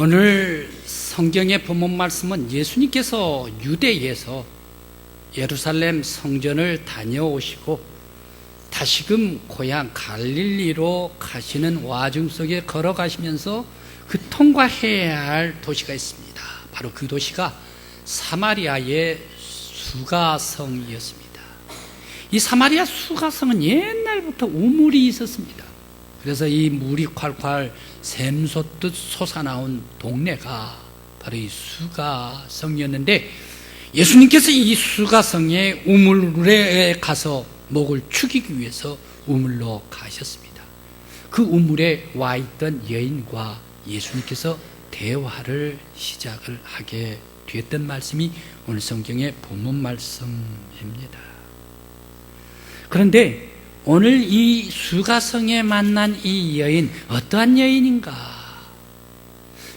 오늘 성경의 본문 말씀은 예수님께서 유대에서 예루살렘 성전을 다녀오시고 다시금 고향 갈릴리로 가시는 와중 속에 걸어가시면서 그 통과해야 할 도시가 있습니다. 바로 그 도시가 사마리아의 수가성이었습니다. 이 사마리아 수가성은 옛날부터 우물이 있었습니다. 그래서 이 물이 콸콸 샘솟듯 솟아나온 동네가 바로 이 수가성이었는데, 예수님께서 이 수가성의 우물에 가서 목을 축이기 위해서 우물로 가셨습니다. 그 우물에 와 있던 여인과 예수님께서 대화를 시작을 하게 되었던 말씀이 오늘 성경의 본문 말씀입니다. 그런데 오늘 이 수가성에 만난 이 여인, 어떠한 여인인가?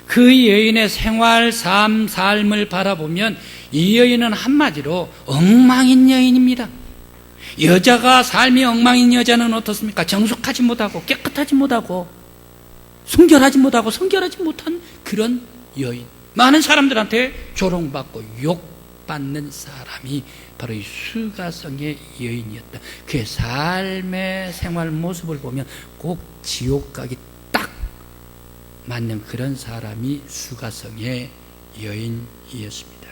그 여인의 생활, 삶을 바라보면 이 여인은 한마디로 엉망인 여인입니다. 여자가 삶이 엉망인 여자는 어떻습니까? 정숙하지 못하고 깨끗하지 못하고 순결하지 못하고 성결하지 못한 그런 여인, 많은 사람들한테 조롱받고 욕받는 사람이 바로 이 수가성의 여인이었다. 그의 삶의 생활 모습을 보면 꼭 지옥 가기 딱 맞는 그런 사람이 수가성의 여인이었습니다.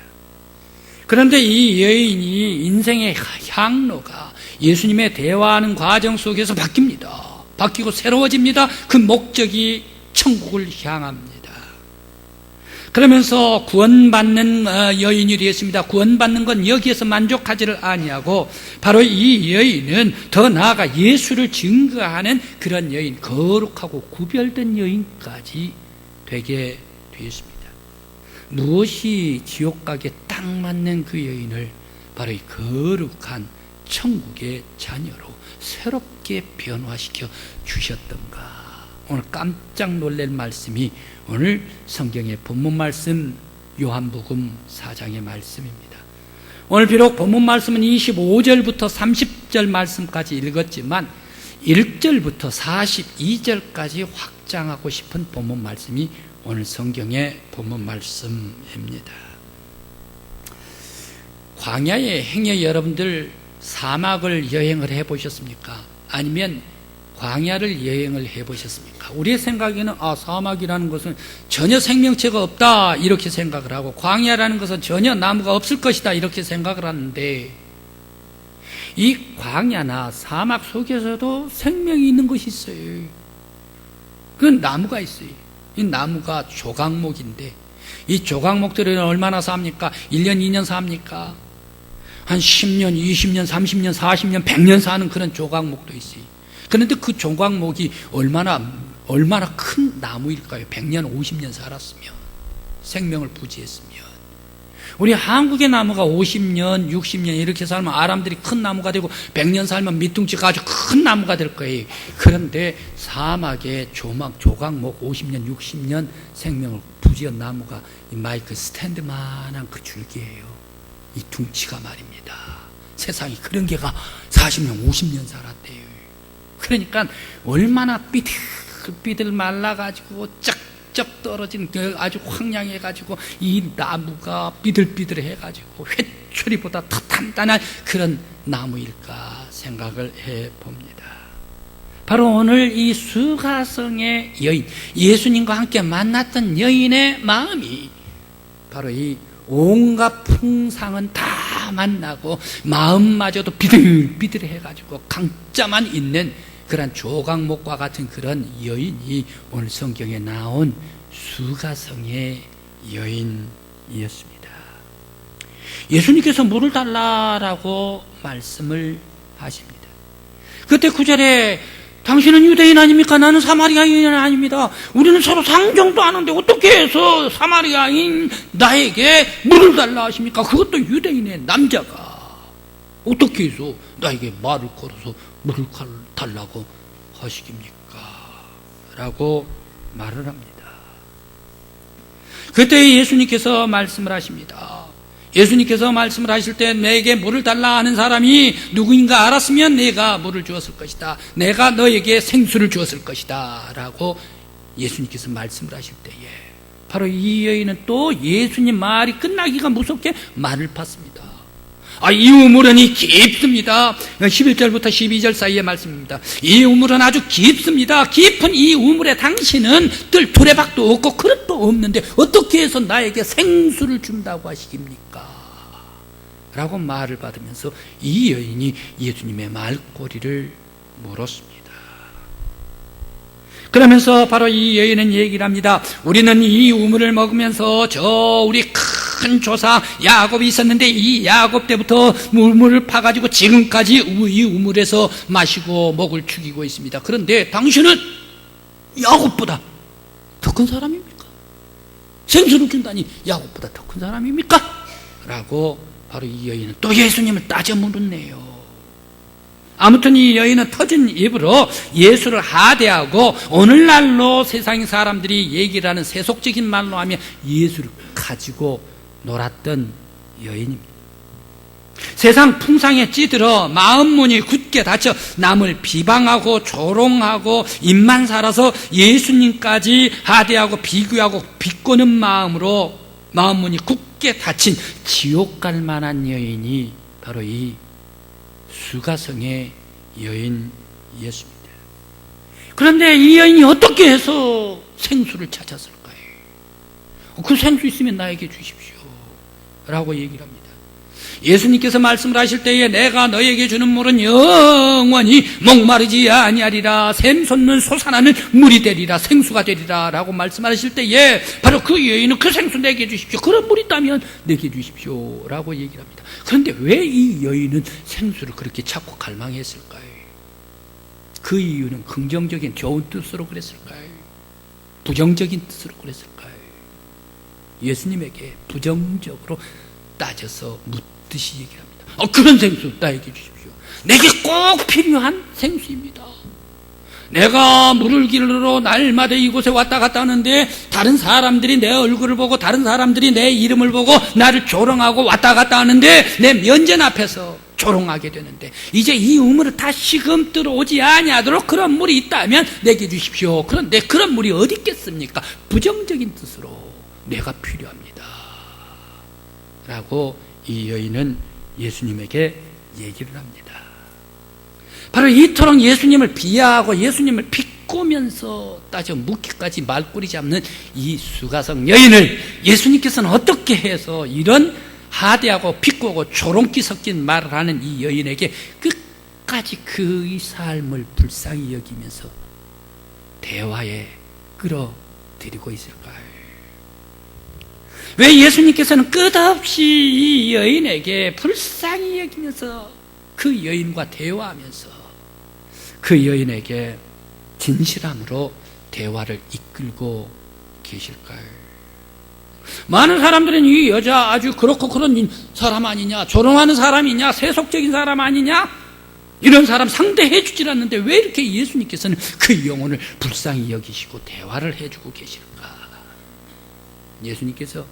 그런데 이 여인이 인생의 향로가 예수님의 대화하는 과정 속에서 바뀌고 새로워집니다. 그 목적이 천국을 향합니다. 그러면서 구원받는 여인이 되었습니다. 구원받는 건 여기에서 만족하지를 아니하고 바로 이 여인은 더 나아가 예수를 증거하는 그런 여인, 거룩하고 구별된 여인까지 되게 되었습니다. 무엇이 지옥 가기에 딱 맞는 그 여인을 바로 이 거룩한 천국의 자녀로 새롭게 변화시켜 주셨던가. 오늘 깜짝 놀랄 말씀이 오늘 성경의 본문 말씀 요한복음 4장의 말씀입니다. 오늘 비록 본문 말씀은 25절부터 30절 말씀까지 읽었지만 1절부터 42절까지 확장하고 싶은 본문 말씀이 오늘 성경의 본문 말씀입니다. 광야의 행여 여러분들 사막을 여행을 해보셨습니까? 아니면 광야를 여행을 해보셨습니까? 우리의 생각에는 사막이라는 것은 전혀 생명체가 없다 이렇게 생각을 하고, 광야라는 것은 전혀 나무가 없을 것이다 이렇게 생각을 하는데, 이 광야나 사막 속에서도 생명이 있는 것이 있어요. 그건 나무가 있어요. 이 나무가 조각목인데, 이 조각목들은 얼마나 삽니까? 1년, 2년 삽니까? 한 10년, 20년, 30년, 40년, 100년 사는 그런 조각목도 있어요. 그런데 그 조각목이 얼마나 큰 나무일까요? 100년, 50년 살았으면, 생명을 부지했으면. 우리 한국의 나무가 50년, 60년 이렇게 살면 아람들이 큰 나무가 되고, 100년 살면 밑둥치가 아주 큰 나무가 될 거예요. 그런데 사막의 조각목 50년, 60년 생명을 부지한 나무가 이 마이크 스탠드만한 그 줄기예요. 이 둥치가 말입니다. 세상에 그런 개가 40년, 50년 살았대요. 그러니까 얼마나 삐들삐들 말라가지고 쩍쩍 떨어진 아주 황량해가지고 이 나무가 삐들삐들해가지고 회초리보다 더 단단한 그런 나무일까 생각을 해봅니다. 바로 오늘 이 수가성의 여인, 예수님과 함께 만났던 여인의 마음이 바로 이 온갖 풍상은 다 만나고 마음마저도 비들비들해가지고 강자만 있는 그런 조각목과 같은 그런 여인이 오늘 성경에 나온 수가성의 여인이었습니다. 예수님께서 물을 달라라고 말씀을 하십니다. 그때 9절에 당신은 유대인 아닙니까? 나는 사마리아인 아닙니다. 우리는 서로 상종도 하는데 어떻게 해서 사마리아인 나에게 물을 달라 하십니까? 그것도 유대인의 남자가 어떻게 해서 나에게 말을 걸어서 물을 달라고 하시깁니까? 라고 말을 합니다. 그때 예수님께서 말씀을 하십니다. 예수님께서 말씀을 하실 때 내게 물을 달라 하는 사람이 누구인가 알았으면 내가 물을 주었을 것이다. 내가 너에게 생수를 주었을 것이다. 라고 예수님께서 말씀을 하실 때에 바로 이 여인은 또 예수님 말이 끝나기가 무섭게 말을 팠습니다. 이 우물은 깊습니다. 11절부터 12절 사이의 말씀입니다. 이 우물은 아주 깊습니다. 깊은 이 우물에 당신은 뜰 두레박도 없고 그릇도 없는데 어떻게 해서 나에게 생수를 준다고 하시깁니까? 라고 말을 받으면서 이 여인이 예수님의 말꼬리를 물었습니다. 그러면서 바로 이 여인은 얘기를 합니다. 우리는 이 우물을 먹으면서 우리 큰 조사 야곱이 있었는데 이 야곱 때부터 우물을 파가지고 지금까지 이 우물에서 마시고 목을 축이고 있습니다. 그런데 당신은 야곱보다 더 큰 사람입니까? 생수를 준다니 야곱보다 더 큰 사람입니까? 라고 바로 이 여인은 또 예수님을 따져 물었네요. 아무튼 이 여인은 터진 입으로 예수를 하대하고 오늘날로 세상의 사람들이 얘기를 하는 세속적인 말로 하면 예수를 가지고 놀았던 여인입니다. 세상 풍상에 찌들어 마음문이 굳게 닫혀 남을 비방하고 조롱하고 입만 살아서 예수님까지 하대하고 비교하고 비꼬는 마음으로 마음문이 굳게 닫힌 지옥 갈 만한 여인이 바로 이 수가성의 여인이었습니다. 그런데 이 여인이 어떻게 해서 생수를 찾았을까요? 그 생수 있으면 나에게 주십시오 라고 얘기를 합니다. 예수님께서 말씀을 하실 때에 내가 너에게 주는 물은 영원히 목마르지 아니하리라, 샘솟는 솟아나는 물이 되리라, 생수가 되리라 라고 말씀하실 때에 바로 그 여인은 그 생수 내게 주십시오, 그런 물이 있다면 내게 주십시오 라고 얘기를 합니다. 그런데 왜 이 여인은 생수를 그렇게 찾고 갈망했을까요? 그 이유는 긍정적인 좋은 뜻으로 그랬을까요? 부정적인 뜻으로 그랬을까요? 예수님에게 부정적으로 따져서 묻듯이 얘기합니다. 그런 생수 나에게 주십시오. 내게 꼭 필요한 생수입니다. 내가 물을 길러 날마다 이곳에 왔다 갔다 하는데 다른 사람들이 내 얼굴을 보고 다른 사람들이 내 이름을 보고 나를 조롱하고 왔다 갔다 하는데 내 면전 앞에서 조롱하게 되는데 이제 이 우물을 다시금 들어오지 아니하도록 그런 물이 있다면 내게 주십시오. 그런데 그런 물이 어디 있겠습니까? 부정적인 뜻으로 내가 필요합니다 라고 이 여인은 예수님에게 얘기를 합니다. 바로 이토록 예수님을 비하하고 예수님을 비꼬면서 따져 묻기까지 말꼬리 잡는 이 수가성 여인을 예수님께서는 어떻게 해서 이런 하대하고 비꼬고 조롱기 섞인 말을 하는 이 여인에게 끝까지 그의 삶을 불쌍히 여기면서 대화에 끌어들이고 있을까요? 왜 예수님께서는 끝없이 이 여인에게 불쌍히 여기면서 그 여인과 대화하면서 그 여인에게 진실함으로 대화를 이끌고 계실까요? 많은 사람들은 이 여자 아주 그렇고 그런 사람 아니냐, 조롱하는 사람이냐, 세속적인 사람 아니냐, 이런 사람 상대해 주질 않는데 왜 이렇게 예수님께서는 그 영혼을 불쌍히 여기시고 대화를 해주고 계실까? 예수님께서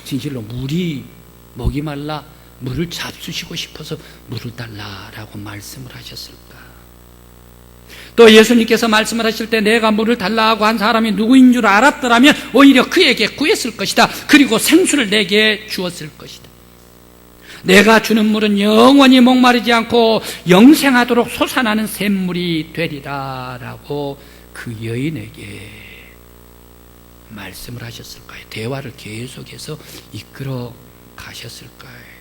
진실로 목이 말라 물을 잡수시고 싶어서 물을 달라라고 말씀을 하셨을까? 또 예수님께서 말씀을 하실 때 내가 물을 달라고 한 사람이 누구인 줄 알았더라면 오히려 그에게 구했을 것이다. 그리고 생수를 내게 주었을 것이다. 내가 주는 물은 영원히 목마르지 않고 영생하도록 솟아나는 샘물이 되리라 라고 그 여인에게 말씀을 하셨을까요? 대화를 계속해서 이끌어 가셨을까요?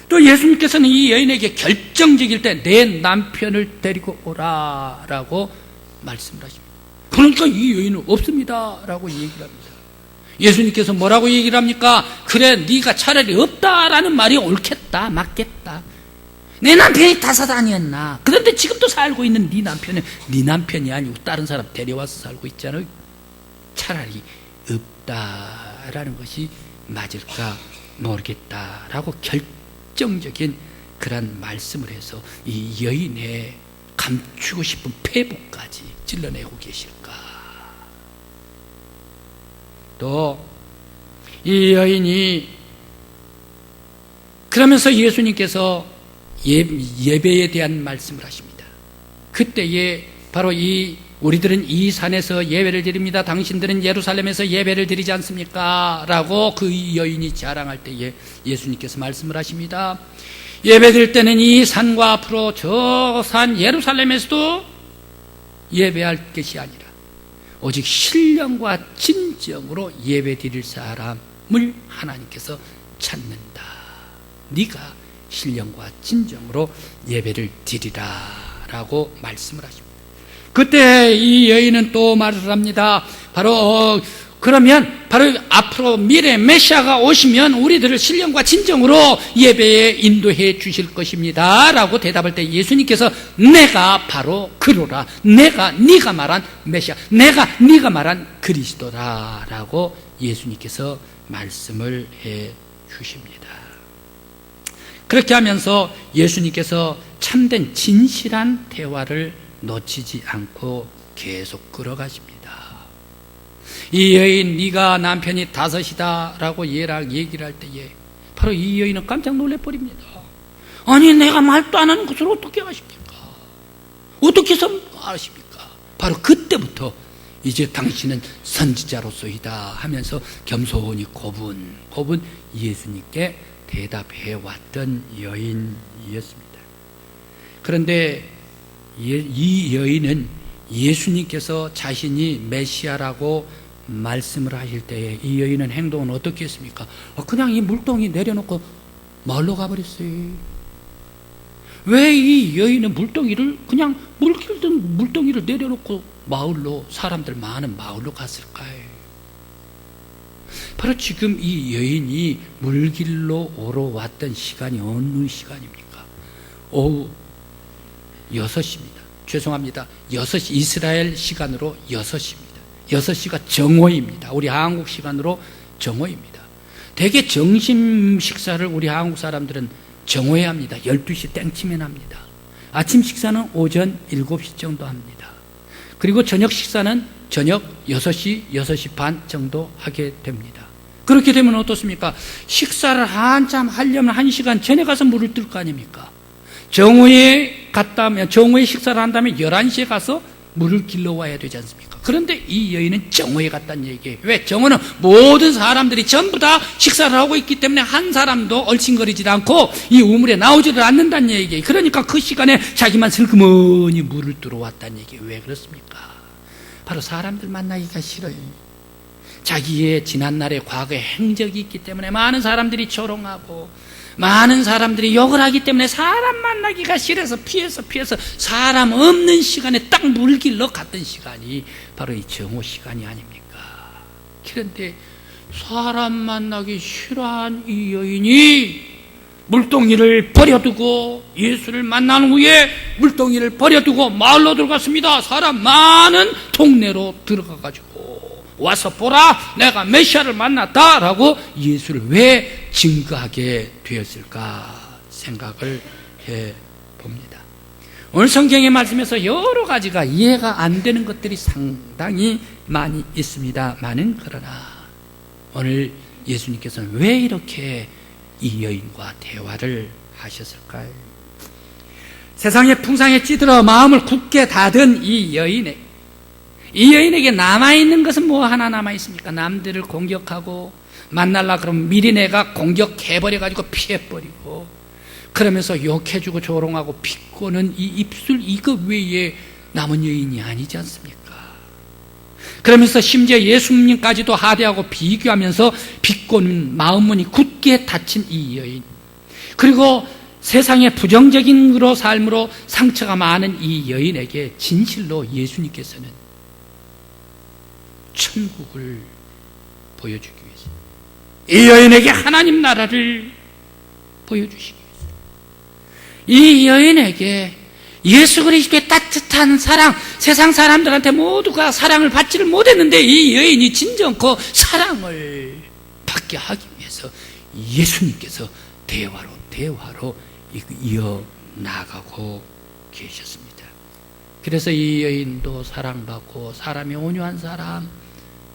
또 예수님께서는 이 여인에게 결정적일 때 내 남편을 데리고 오라 라고 말씀을 하십니다. 그러니까 이 여인은 없습니다 라고 얘기를 합니다. 예수님께서 뭐라고 얘기를 합니까? 그래, 네가 차라리 없다라는 말이 옳겠다, 맞겠다. 내 남편이 다사다니였나? 그런데 지금도 살고 있는 네 남편은 네 남편이 아니고 다른 사람 데려와서 살고 있잖아요. 차라리 없다라는 것이 맞을까 모르겠다라고 결정적인 그런 말씀을 해서 이 여인의 감추고 싶은 페북까지 찔러내고 계실까? 또 이 여인이 그러면서 예수님께서 예배에 대한 말씀을 하십니다. 그때에 바로 이 우리들은 이 산에서 예배를 드립니다. 당신들은 예루살렘에서 예배를 드리지 않습니까? 라고 그 여인이 자랑할 때에 예수님께서 말씀을 하십니다. 예배 드릴 때는 이 산과 앞으로 저 산 예루살렘에서도 예배할 것이 아니라 오직 신령과 진정으로 예배 드릴 사람을 하나님께서 찾는다. 네가 신령과 진정으로 예배를 드리라 라고 말씀을 하십니다. 그때 이 여인은 또 말을 합니다. 바로 그러면 바로 앞으로 미래 메시아가 오시면 우리들을 신령과 진정으로 예배에 인도해 주실 것입니다 라고 대답할 때 예수님께서 내가 바로 그로라, 내가 네가 말한 메시아, 내가 네가 말한 그리스도라 라고 예수님께서 말씀을 해 주십니다. 그렇게 하면서 예수님께서 참된 진실한 대화를 놓치지 않고 계속 끌어가십니다. 이 여인 네가 남편이 5이다 라고 얘랑 얘기를 할 때에 바로 이 여인은 깜짝 놀래버립니다. 아니 내가 말도 안 하는 것을 어떻게 아십니까? 어떻게 아십니까? 바로 그때부터 이제 당신은 선지자로서이다 하면서 겸손히 고분 예수님께 대답해 왔던 여인이었습니다. 그런데 이 여인은 예수님께서 자신이 메시아라고 말씀을 하실 때에 이 여인은 행동은 어떻게 했습니까? 그냥 이 물동이 내려놓고 마을로 가버렸어요. 왜 이 여인은 물동이를 그냥 물길든 물동이를 내려놓고 마을로, 사람들 많은 마을로 갔을까요? 바로 지금 이 여인이 물길로 오러 왔던 시간이 어느 시간입니까? 오후 6시입니다. 죄송합니다. 6시, 이스라엘 시간으로 6시입니다. 6시가 정오입니다. 우리 한국 시간으로 정오입니다. 대개 점심 식사를 우리 한국 사람들은 정오에 합니다. 12시 땡치면 합니다. 아침 식사는 오전 7시 정도 합니다. 그리고 저녁 식사는 저녁 6시, 6시 반 정도 하게 됩니다. 그렇게 되면 어떻습니까? 식사를 한참 하려면 1시간 전에 가서 물을 뜰 거 아닙니까? 정오에 식사를 한다면 11시에 가서 물을 길러 와야 되지 않습니까? 그런데 이 여인은 정오에 갔다는 얘기예요. 왜? 정오는 모든 사람들이 전부 다 식사를 하고 있기 때문에 한 사람도 얼씬거리지 않고 이 우물에 나오지를 않는다는 얘기예요. 그러니까 그 시간에 자기만 슬그머니 물을 뜨러 왔다는 얘기예요. 왜 그렇습니까? 바로 사람들 만나기가 싫어요. 자기의 지난날의 과거의 행적이 있기 때문에 많은 사람들이 조롱하고 많은 사람들이 욕을 하기 때문에 사람 만나기가 싫어서 피해서 사람 없는 시간에 딱 물길로 갔던 시간이 바로 이 정오 시간이 아닙니까? 그런데 사람 만나기 싫어한 이 여인이 물동이를 버려두고 예수를 만난 후에 물동이를 버려두고 마을로 들어갔습니다. 사람 많은 동네로 들어가가지고 와서 보라, 내가 메시아를 만났다 라고 예수를 왜 증거하게 되었을까 생각을 해봅니다. 오늘 성경의 말씀에서 여러 가지가 이해가 안 되는 것들이 상당히 많이 있습니다만은 그러나 오늘 예수님께서는 왜 이렇게 이 여인과 대화를 하셨을까요? 세상의 풍상에 찌들어 마음을 굳게 닫은 이 여인에게 남아있는 것은 뭐 하나 남아있습니까? 남들을 공격하고 만날라 그러면 미리 내가 공격해버려가지고 피해버리고 그러면서 욕해주고 조롱하고 비꼬는 이 입술 이거 외에 남은 여인이 아니지 않습니까? 그러면서 심지어 예수님까지도 하대하고 비교하면서 비꼬는 마음문이 굳게 닫힌 이 여인, 그리고 세상의 부정적인 삶으로 상처가 많은 이 여인에게 진실로 예수님께서는 천국을 보여주기 위해서, 이 여인에게 하나님 나라를 보여주시기 위해서, 이 여인에게 예수 그리스도의 따뜻한 사랑, 세상 사람들한테 모두가 사랑을 받지를 못했는데 이 여인이 진정 그 사랑을 받게 하기 위해서 예수님께서 대화로 이어나가고 계셨습니다. 그래서 이 여인도 사랑받고 사람이 온유한 사람,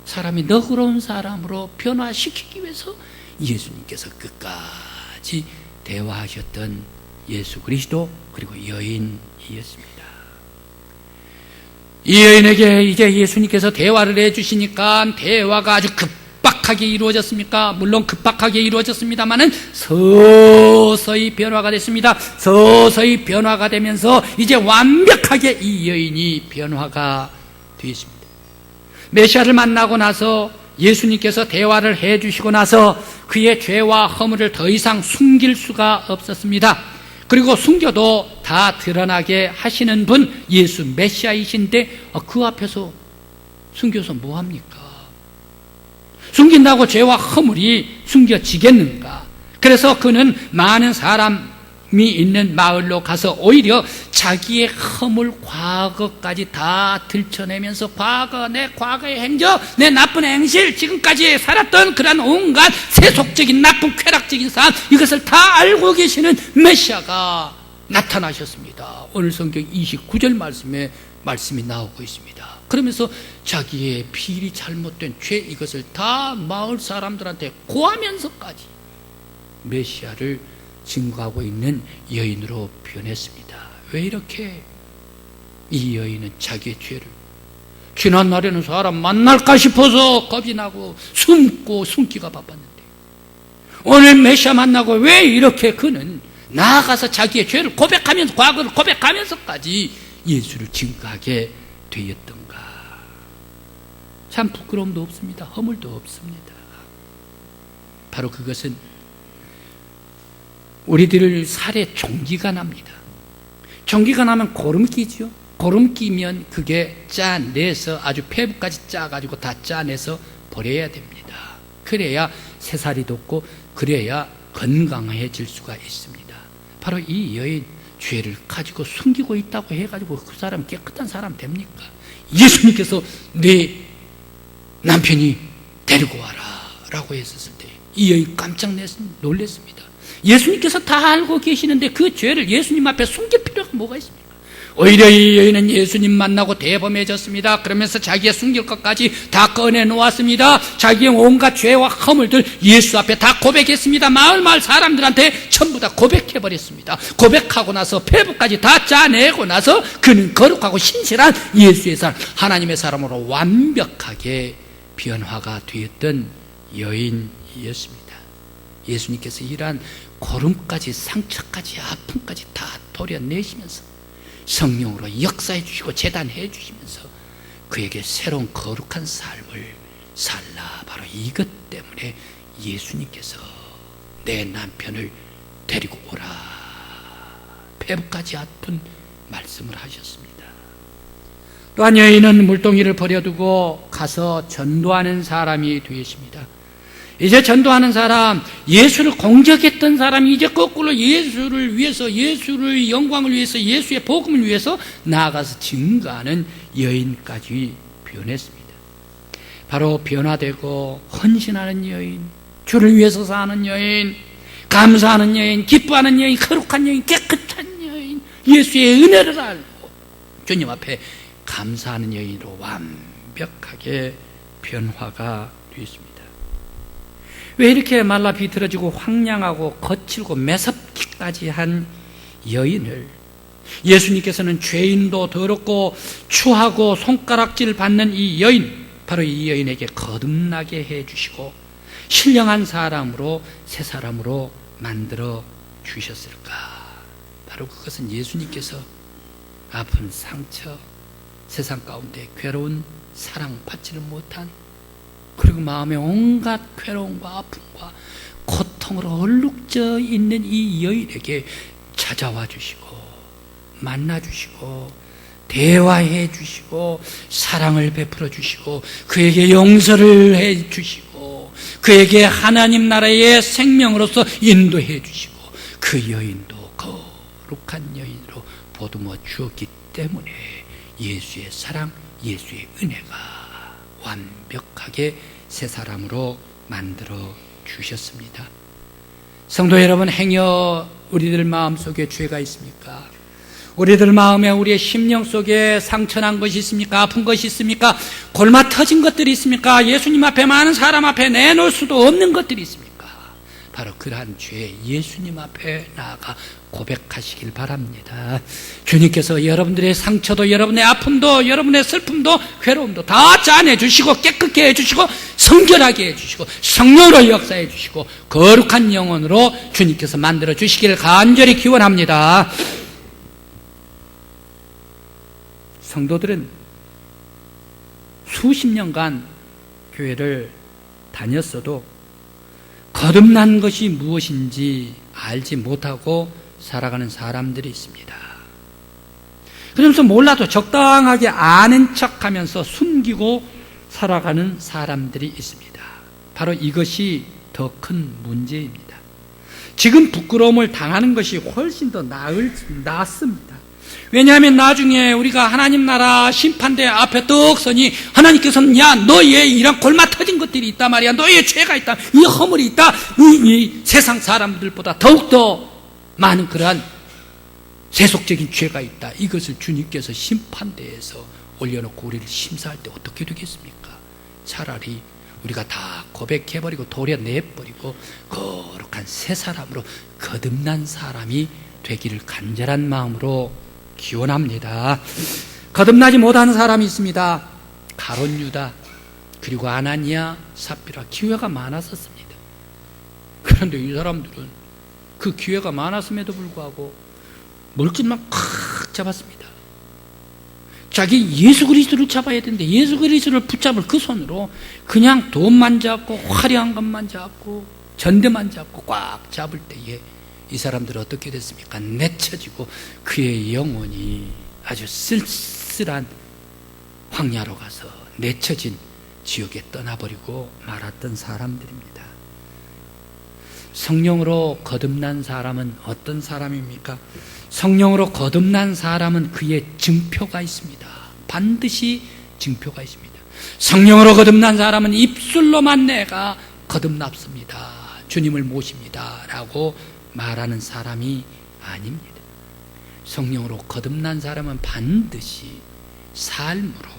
사람이 너그러운 사람으로 변화시키기 위해서 예수님께서 끝까지 대화하셨던 예수 그리스도 그리고 여인이었습니다. 이 여인에게 이제 예수님께서 대화를 해주시니까 대화가 아주 급박하게 이루어졌습니까? 물론 급박하게 이루어졌습니다만은 서서히 변화가 됐습니다. 서서히 변화가 되면서 이제 완벽하게 이 여인이 변화가 되었습니다. 메시아를 만나고 나서 예수님께서 대화를 해주시고 나서 그의 죄와 허물을 더 이상 숨길 수가 없었습니다. 그리고 숨겨도 다 드러나게 하시는 분 예수 메시아이신데 그 앞에서 숨겨서 뭐합니까? 숨긴다고 죄와 허물이 숨겨지겠는가? 그래서 그는 많은 사람이 있는 마을로 가서 오히려 자기의 허물 과거까지 다 들춰내면서 내 과거의 행적, 내 나쁜 행실, 지금까지 살았던 그런 온갖 세속적인 나쁜 쾌락적인 삶, 이것을 다 알고 계시는 메시아가 나타나셨습니다. 오늘 성경 29절 말씀이 나오고 있습니다. 그러면서 자기의 비리 잘못된 죄 이것을 다 마을 사람들한테 고하면서까지 메시아를 증거하고 있는 여인으로 변했습니다. 왜 이렇게 이 여인은 자기의 죄를 지난 날에는 사람 만날까 싶어서 겁이 나고 숨기가 바빴는데 오늘 메시아 만나고 왜 이렇게 그는 나아가서 자기의 죄를 고백하면서 과거를 고백하면서까지 예수를 증거하게 되었던가? 참 부끄러움도 없습니다. 허물도 없습니다. 바로 그것은 우리들 살에 종기가 납니다. 종기가 나면 고름 끼죠. 고름 끼면 그게 짜내서 아주 폐부까지 짜가지고 다 짜내서 버려야 됩니다. 그래야 새살이 돋고 그래야 건강해질 수가 있습니다. 바로 이 여인 죄를 가지고 숨기고 있다고 해가지고 그 사람 깨끗한 사람 됩니까? 예수님께서 내 남편이 데리고 와라 라고 했었을 때 이 여인 깜짝 놀랐습니다. 예수님께서 다 알고 계시는데 그 죄를 예수님 앞에 숨길 필요가 뭐가 있습니까? 오히려 이 여인은 예수님 만나고 대범해졌습니다. 그러면서 자기의 숨길 것까지 다 꺼내놓았습니다. 자기의 온갖 죄와 허물들 예수 앞에 다 고백했습니다. 마을 사람들한테 전부 다 고백해버렸습니다. 고백하고 나서 폐부까지 다 짜내고 나서 그는 거룩하고 신실한 예수의 사람, 하나님의 사람으로 완벽하게 변화가 되었던 여인이었습니다. 예수님께서 이러한 고름까지 상처까지 아픔까지 다 도려내시면서 성령으로 역사해 주시고 재단해 주시면서 그에게 새로운 거룩한 삶을 살라. 바로 이것 때문에 예수님께서 내 남편을 데리고 오라. 폐부까지 아픈 말씀을 하셨습니다. 또한 여인은 물동이를 버려두고 가서 전도하는 사람이 되었습니다. 이제 전도하는 사람, 예수를 공적했던 사람이 이제 거꾸로 예수를 위해서, 예수의 영광을 위해서, 예수의 복음을 위해서 나아가서 증거하는 여인까지 변했습니다. 바로 변화되고 헌신하는 여인, 주를 위해서 사는 여인, 감사하는 여인, 기뻐하는 여인, 거룩한 여인, 깨끗한 여인, 예수의 은혜를 알고 주님 앞에 감사하는 여인으로 완벽하게 변화가 되었습니다. 왜 이렇게 말라 비틀어지고 황량하고 거칠고 매섭기까지 한 여인을 예수님께서는 죄인도 더럽고 추하고 손가락질 받는 이 여인, 바로 이 여인에게 거듭나게 해주시고 신령한 사람으로 새 사람으로 만들어 주셨을까? 바로 그것은 예수님께서 아픈 상처, 세상 가운데 괴로운 사랑받지를 못한, 그리고 마음에 온갖 괴로움과 아픔과 고통으로 얼룩져 있는 이 여인에게 찾아와 주시고 만나 주시고 대화해 주시고 사랑을 베풀어 주시고 그에게 용서를 해 주시고 그에게 하나님 나라의 생명으로서 인도해 주시고 그 여인도 거룩한 여인으로 보듬어 주었기 때문에 예수의 사랑, 예수의 은혜가 완벽하게 새 사람으로 만들어 주셨습니다. 성도 여러분, 행여 우리들 마음속에 죄가 있습니까? 우리들 마음에, 우리의 심령 속에 상처난 것이 있습니까? 아픈 것이 있습니까? 골마 터진 것들이 있습니까? 예수님 앞에, 많은 사람 앞에 내놓을 수도 없는 것들이 있습니까? 바로 그러한 죄 예수님 앞에 나아가 고백하시길 바랍니다. 주님께서 여러분들의 상처도, 여러분의 아픔도, 여러분의 슬픔도, 괴로움도 다 짜내 주시고 깨끗게 해주시고 성결하게 해주시고 성령으로 역사해 주시고 거룩한 영혼으로 주님께서 만들어 주시기를 간절히 기원합니다. 성도들은 수십 년간 교회를 다녔어도 거듭난 것이 무엇인지 알지 못하고 살아가는 사람들이 있습니다. 그러면서 몰라도 적당하게 아는 척하면서 숨기고 살아가는 사람들이 있습니다. 바로 이것이 더 큰 문제입니다. 지금 부끄러움을 당하는 것이 훨씬 더 낫습니다. 왜냐하면 나중에 우리가 하나님 나라 심판대 앞에 떡 서니 하나님께서는 야 너의 이런 골마 터진 것들이 있단 말이야, 너의 죄가 있다, 이 허물이 있다, 이 세상 사람들보다 더욱더 많은 그러한 세속적인 죄가 있다, 이것을 주님께서 심판대에서 올려놓고 우리를 심사할 때 어떻게 되겠습니까? 차라리 우리가 다 고백해버리고 도려내버리고 거룩한 새 사람으로 거듭난 사람이 되기를 간절한 마음으로 기원합니다. 거듭나지 못하는 사람이 있습니다. 가룟 유다, 그리고 아나니아, 삽비라. 기회가 많았었습니다. 그런데 이 사람들은 그 기회가 많았음에도 불구하고 물질만 콱 잡았습니다. 자기 예수 그리스도를 잡아야 되는데 예수 그리스도를 붙잡을 그 손으로 그냥 돈만 잡고 화려한 것만 잡고 전대만 잡고 꽉 잡을 때에 이 사람들은 어떻게 됐습니까? 내쳐지고 그의 영혼이 아주 쓸쓸한 황야로 가서 내쳐진 지옥에 떠나버리고 말았던 사람들입니다. 성령으로 거듭난 사람은 어떤 사람입니까? 성령으로 거듭난 사람은 그의 증표가 있습니다. 반드시 증표가 있습니다. 성령으로 거듭난 사람은 입술로만 내가 거듭납습니다, 주님을 모십니다 라고 말하는 사람이 아닙니다. 성령으로 거듭난 사람은 반드시 삶으로,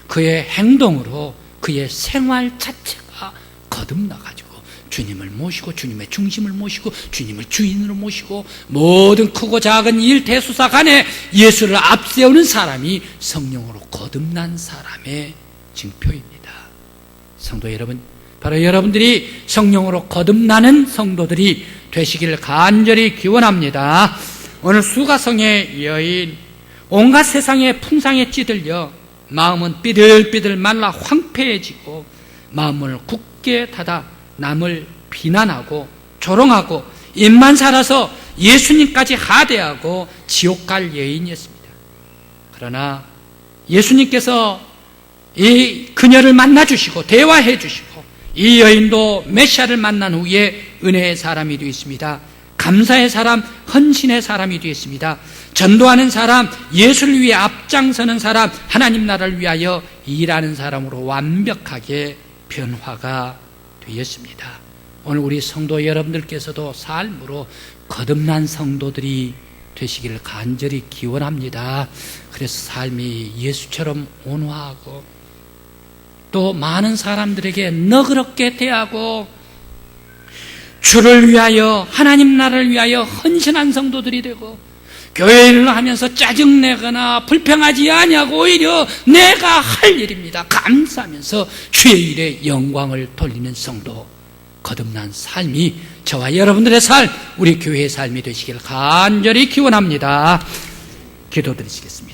그의 행동으로, 그의 생활 자체가 거듭나가지고 주님을 모시고 주님의 중심을 모시고 주님을 주인으로 모시고 모든 크고 작은 일 대수사 간에 예수를 앞세우는 사람이 성령으로 거듭난 사람의 증표입니다. 성도 여러분, 바로 여러분들이 성령으로 거듭나는 성도들이 되시기를 간절히 기원합니다. 오늘 수가성의 여인, 온갖 세상의 풍상에 찌들려 마음은 삐들삐들 말라 황폐해지고 마음을 굳게 닫아 남을 비난하고 조롱하고 입만 살아서 예수님까지 하대하고 지옥 갈 여인이었습니다. 그러나 예수님께서 이 그녀를 만나주시고 대화해 주시고 이 여인도 메시아를 만난 후에 은혜의 사람이 되었습니다. 감사의 사람, 헌신의 사람이 되었습니다. 전도하는 사람, 예수를 위해 앞장서는 사람, 하나님 나라를 위하여 일하는 사람으로 완벽하게 변화가 되었습니다. 오늘 우리 성도 여러분들께서도 삶으로 거듭난 성도들이 되시기를 간절히 기원합니다. 그래서 삶이 예수처럼 온화하고 또 많은 사람들에게 너그럽게 대하고 주를 위하여, 하나님 나라를 위하여 헌신한 성도들이 되고 교회를 하면서 짜증내거나 불평하지 아니하고 오히려 내가 할 일입니다 감사하면서 주의 일에 영광을 돌리는 성도, 거듭난 삶이 저와 여러분들의 삶, 우리 교회의 삶이 되시길 간절히 기원합니다. 기도드리시겠습니다.